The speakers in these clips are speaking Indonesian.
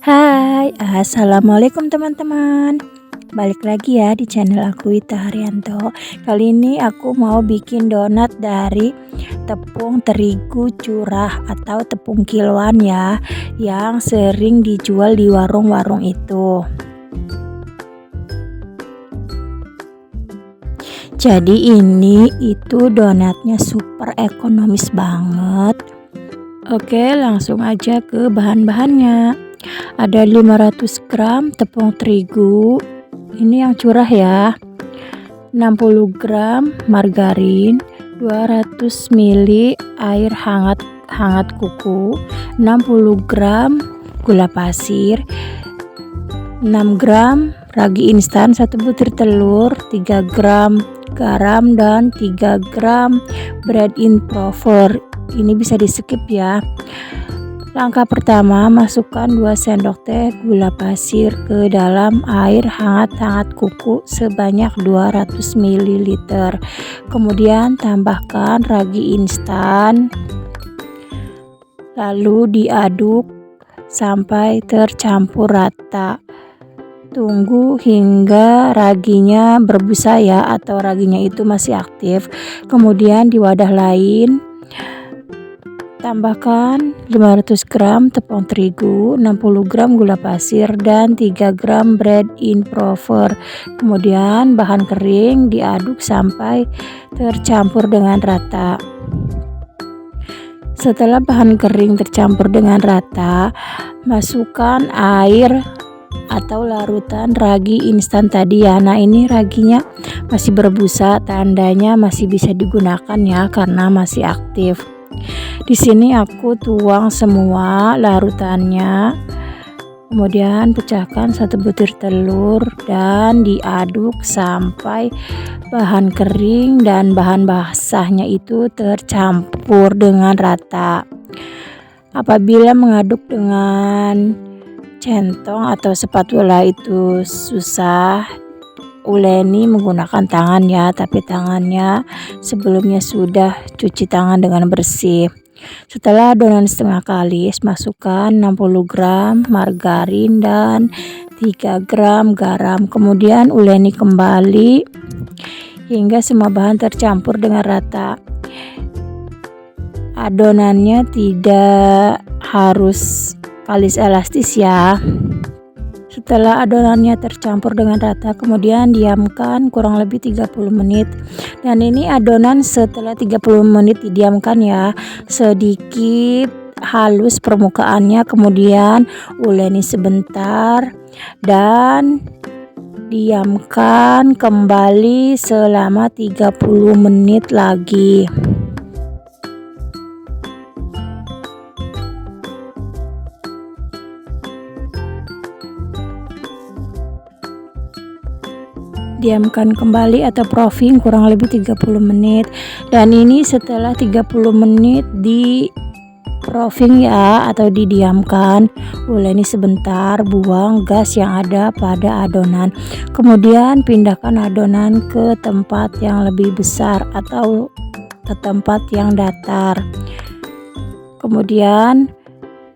Hai, assalamualaikum teman-teman. Balik lagi ya di channel aku Ita Haryanto. Kali ini aku mau bikin donat dari tepung terigu curah atau tepung kiloan ya, yang sering dijual di warung-warung itu. Jadi ini itu donatnya super ekonomis banget. Oke, langsung aja ke bahan-bahannya. Ada 500 gram tepung terigu, ini yang curah ya, 60 gram margarin, 200 ml air hangat kuku, 60 gram gula pasir, 6 gram ragi instan, 1 butir telur, 3 gram garam, dan 3 gram bread improver. Ini bisa di skip ya. Langkah pertama, masukkan 2 sendok teh gula pasir ke dalam air hangat kuku sebanyak 200 ml. Kemudian tambahkan ragi instan, lalu diaduk sampai tercampur rata. Tunggu hingga raginya berbusa ya, atau raginya itu masih aktif. Kemudian di wadah lain tambahkan 500 gram tepung terigu, 60 gram gula pasir, dan 3 gram bread improver. Kemudian bahan kering diaduk sampai tercampur dengan rata. Setelah bahan kering tercampur dengan rata, masukkan air atau larutan ragi instan tadi ya. Nah, ini raginya masih berbusa, tandanya masih bisa digunakan ya karena masih aktif. Di sini aku tuang semua larutannya. Kemudian pecahkan 1 butir telur dan diaduk sampai bahan kering dan bahan basahnya itu tercampur dengan rata. Apabila mengaduk dengan centong atau spatula itu susah, uleni menggunakan tangan ya, tapi tangannya sebelumnya sudah cuci tangan dengan bersih. Setelah adonan setengah kalis, masukkan 60 gram margarin dan 3 gram garam. Kemudian uleni kembali hingga semua bahan tercampur dengan rata. Adonannya tidak harus kalis elastis ya. Setelah adonannya tercampur dengan rata, kemudian diamkan kurang lebih 30 menit. Dan ini adonan setelah 30 menit didiamkan ya, sedikit halus permukaannya, kemudian uleni sebentar dan diamkan kembali selama 30 menit lagi. Diamkan kembali atau proofing kurang lebih 30 menit. Dan ini setelah 30 menit di proofing ya, atau didiamkan, uleni sebentar, buang gas yang ada pada adonan. Kemudian pindahkan adonan ke tempat yang lebih besar atau ke tempat yang datar. Kemudian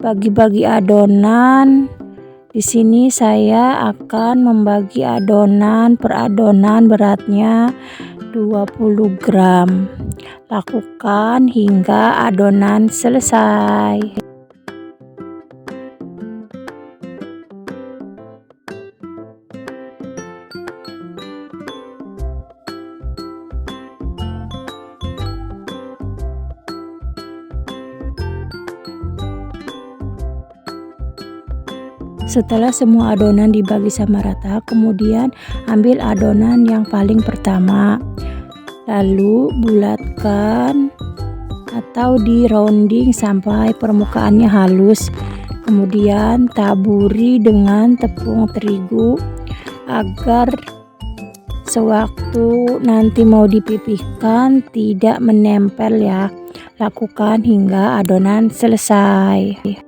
bagi-bagi adonan. Di sini saya akan membagi adonan per adonan beratnya 20 gram. Lakukan hingga adonan selesai. Setelah semua adonan dibagi sama rata, kemudian ambil adonan yang paling pertama, lalu bulatkan atau di rounding sampai permukaannya halus. Kemudian taburi dengan tepung terigu agar sewaktu nanti mau dipipihkan tidak menempel ya. Lakukan hingga adonan selesai.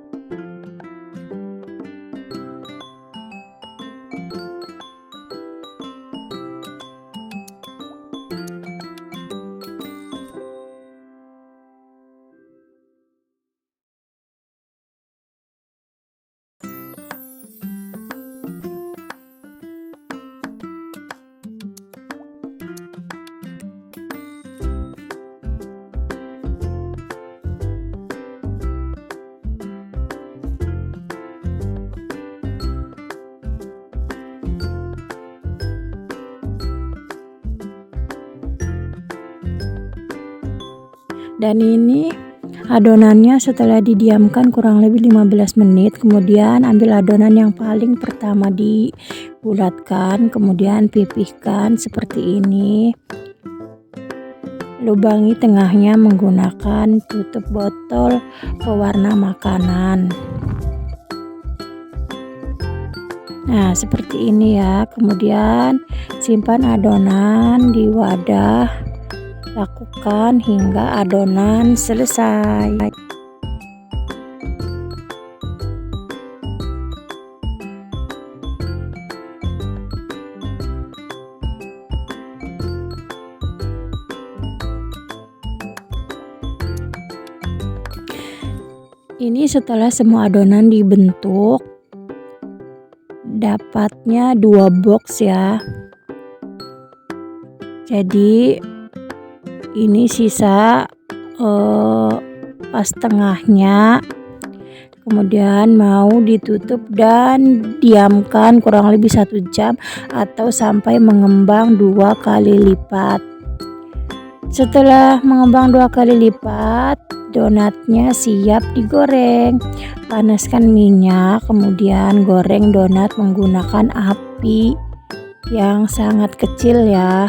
Dan ini adonannya setelah didiamkan kurang lebih 15 menit, kemudian ambil adonan yang paling pertama dibulatkan, kemudian pipihkan seperti ini. Lubangi tengahnya menggunakan tutup botol pewarna makanan. Nah, seperti ini ya. Kemudian simpan adonan di wadah. Lakukan hingga adonan selesai. Ini setelah semua adonan dibentuk, dapatnya 2 box ya. Jadi ini sisa pas tengahnya, kemudian mau ditutup dan diamkan kurang lebih 1 jam atau sampai mengembang 2 kali lipat. Setelah mengembang 2 kali lipat, donatnya siap digoreng. Panaskan minyak, kemudian goreng donat menggunakan api yang sangat kecil ya.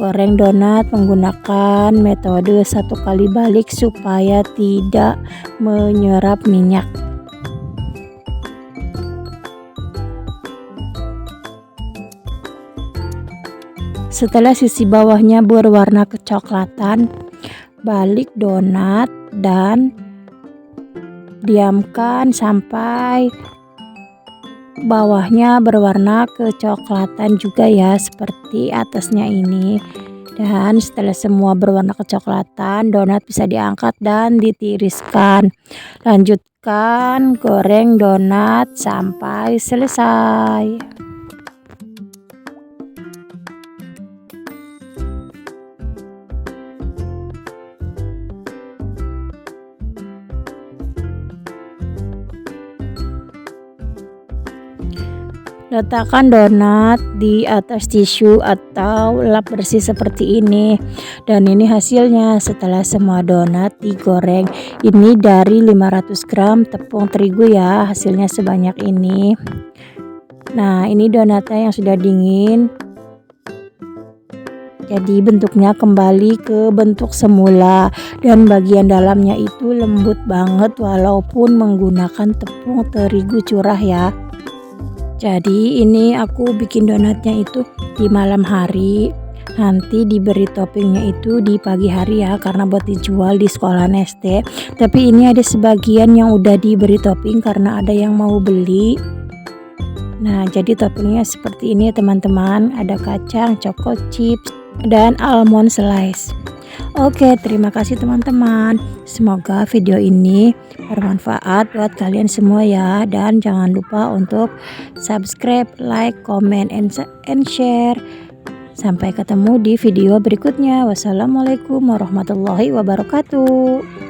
Goreng donat menggunakan metode 1 kali balik supaya tidak menyerap minyak. Setelah sisi bawahnya berwarna kecoklatan, balik donat dan diamkan sampai bawahnya berwarna kecoklatan juga ya, seperti atasnya ini. Dan setelah semua berwarna kecoklatan, donat bisa diangkat dan ditiriskan. Lanjutkan goreng donat sampai selesai. Letakkan donat di atas tisu atau lap bersih seperti ini. Dan ini hasilnya setelah semua donat digoreng. Ini dari 500 gram tepung terigu ya, hasilnya sebanyak ini. Nah, ini donatnya yang sudah dingin. Jadi bentuknya kembali ke bentuk semula dan bagian dalamnya itu lembut banget walaupun menggunakan tepung terigu curah ya. Jadi ini aku bikin donatnya itu di malam hari, nanti diberi toppingnya itu di pagi hari ya, karena buat dijual di sekolahan SD. Tapi ini ada sebagian yang udah diberi topping karena ada yang mau beli. Nah, jadi toppingnya seperti ini teman-teman, ada kacang, choco chips, dan almond slice. Oke, terima kasih teman-teman. Semoga video ini bermanfaat buat kalian semua ya. Dan jangan lupa untuk subscribe, like, comment, and share. Sampai ketemu di video berikutnya. Wassalamualaikum warahmatullahi wabarakatuh.